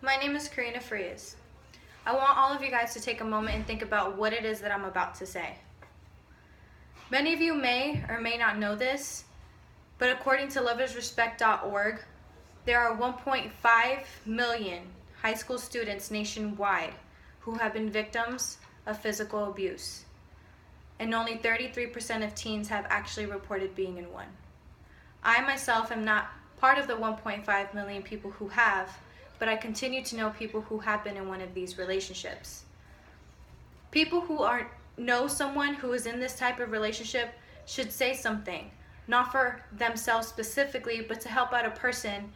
My name is Karina Farias. I want all of you guys to take a moment and think about what it is that I'm about to say. Many of you may or may not know this, but according to loveisrespect.org, there are 1.5 million high school students nationwide who have been victims of physical abuse, and only 33% of teens have actually reported being in one. I myself am not part of the 1.5 million people who have, but I continue to know people who have been in one of these relationships. People who know someone who is in this type of relationship should say something, not for themselves specifically, but to help out a person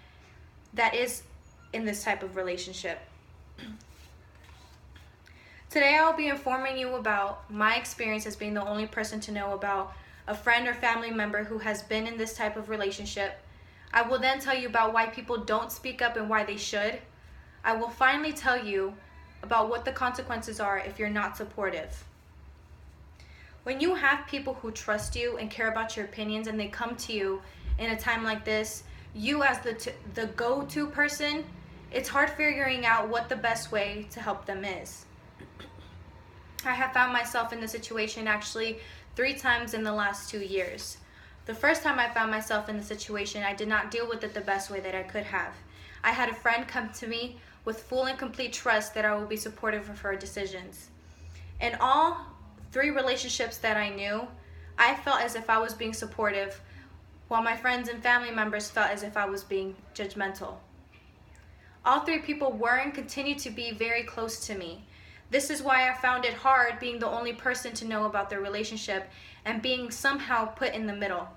that is in this type of relationship. Today I will be informing you about my experience as being the only person to know about a friend or family member who has been in this type of relationship. I will then tell you about why people don't speak up and why they should. I will finally tell you about what the consequences are if you're not supportive. When you have people who trust you and care about your opinions and they come to you in a time like this, you as the go-to person, it's hard figuring out what the best way to help them is. I have found myself in this situation actually 3 times in the last 2 years. The first time I found myself in the situation, I did not deal with it the best way that I could have. I had a friend come to me with full and complete trust that I will be supportive of her decisions. In all 3 relationships that I knew, I felt as if I was being supportive, while my friends and family members felt as if I was being judgmental. All 3 people were and continue to be very close to me. This is why I found it hard being the only person to know about their relationship and being somehow put in the middle.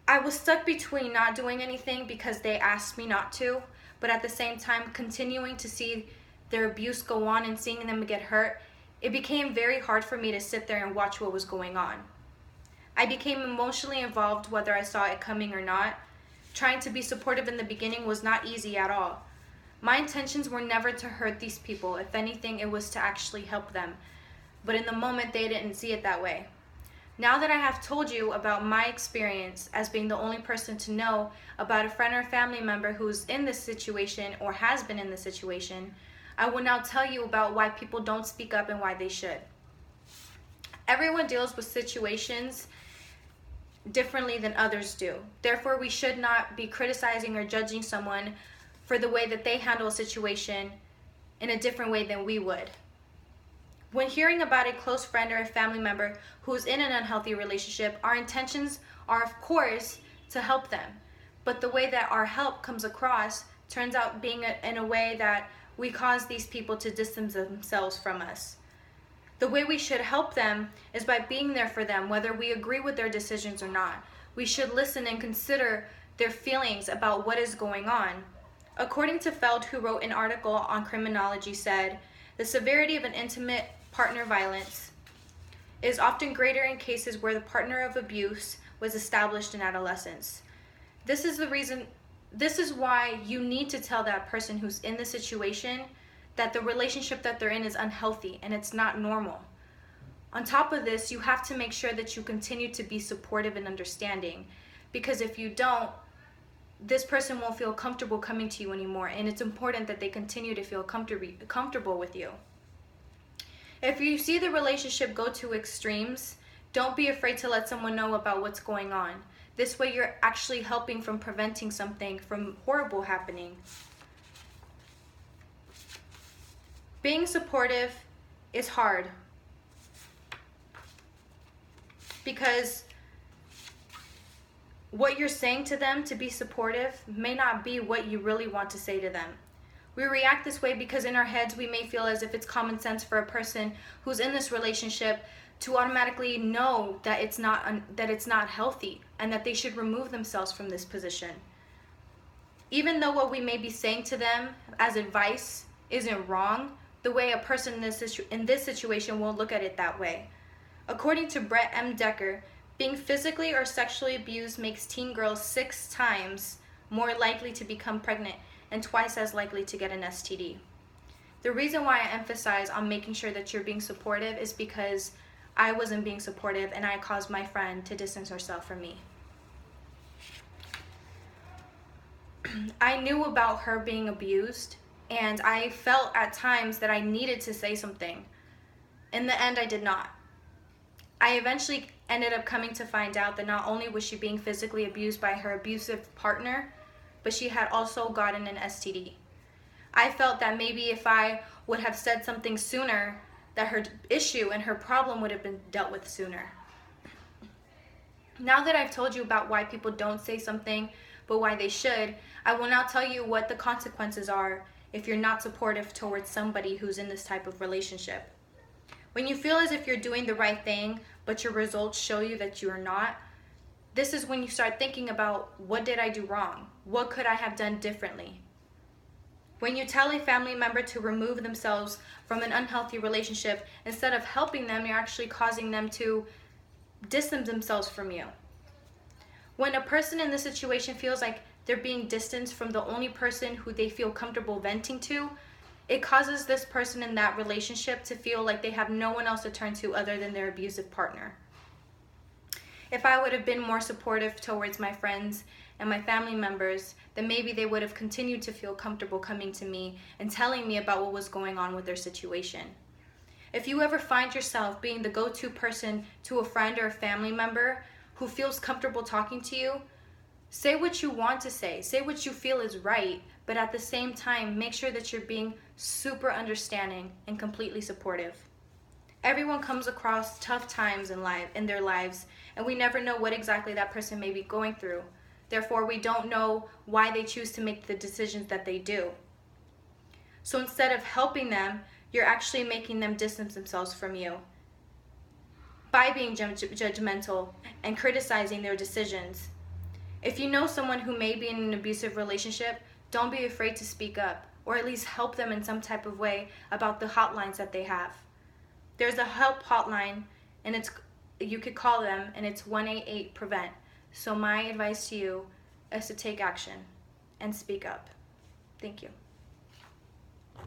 I was stuck between not doing anything because they asked me not to, but at the same time continuing to see their abuse go on and seeing them get hurt. It became very hard for me to sit there and watch what was going on. I became emotionally involved whether I saw it coming or not. Trying to be supportive in the beginning was not easy at all. My intentions were never to hurt these people. If anything, it was to actually help them. But in the moment, they didn't see it that way. Now that I have told you about my experience as being the only person to know about a friend or family member who's in this situation or has been in this situation, I will now tell you about why people don't speak up and why they should. Everyone deals with situations differently than others do. Therefore, we should not be criticizing or judging someone for the way that they handle a situation in a different way than we would. When hearing about a close friend or a family member who's in an unhealthy relationship, our intentions are, of course, to help them. But the way that our help comes across turns out being in a way that we cause these people to distance themselves from us. The way we should help them is by being there for them, whether we agree with their decisions or not. We should listen and consider their feelings about what is going on. According to Feld, who wrote an article on criminology, said, the severity of an intimate partner violence is often greater in cases where the partner of abuse was established in adolescence. This is why you need to tell that person who's in the situation that the relationship that they're in is unhealthy and it's not normal. On top of this, you have to make sure that you continue to be supportive and understanding, because if you don't, this person won't feel comfortable coming to you anymore, and it's important that they continue to feel comfortable with you. If you see the relationship go to extremes, don't be afraid to let someone know about what's going on. This way you're actually helping from preventing something from horrible happening. Being supportive is hard because what you're saying to them to be supportive may not be what you really want to say to them. We react this way because in our heads we may feel as if it's common sense for a person who's in this relationship to automatically know that it's not healthy and that they should remove themselves from this position. Even though what we may be saying to them as advice isn't wrong, the way a person in this situation won't look at it that way. According to Brett M. Decker, being physically or sexually abused makes teen girls 6 times more likely to become pregnant and twice as likely to get an STD. The reason why I emphasize on making sure that you're being supportive is because I wasn't being supportive and I caused my friend to distance herself from me. I knew about her being abused, and I felt at times that I needed to say something. In the end, I did not. I eventually ended up coming to find out that not only was she being physically abused by her abusive partner, but she had also gotten an STD. I felt that maybe if I would have said something sooner, that her issue and her problem would have been dealt with sooner. Now that I've told you about why people don't say something, but why they should, I will now tell you what the consequences are if you're not supportive towards somebody who's in this type of relationship. When you feel as if you're doing the right thing, but your results show you that you are not, this is when you start thinking about, what did I do wrong? What could I have done differently? When you tell a family member to remove themselves from an unhealthy relationship, instead of helping them, you're actually causing them to distance themselves from you. When a person in this situation feels like they're being distanced from the only person who they feel comfortable venting to, it causes this person in that relationship to feel like they have no one else to turn to other than their abusive partner. If I would have been more supportive towards my friends and my family members, then maybe they would have continued to feel comfortable coming to me and telling me about what was going on with their situation. If you ever find yourself being the go-to person to a friend or a family member who feels comfortable talking to you, say what you want to say what you feel is right, but at the same time, make sure that you're being super understanding and completely supportive. Everyone comes across tough times in their lives, and we never know what exactly that person may be going through. Therefore, we don't know why they choose to make the decisions that they do. So instead of helping them, you're actually making them distance themselves from you by being judgmental and criticizing their decisions. If you know someone who may be in an abusive relationship, don't be afraid to speak up, or at least help them in some type of way about the hotlines that they have. There's a help hotline, and you could call them, and it's 188-PREVENT. So my advice to you is to take action and speak up. Thank you.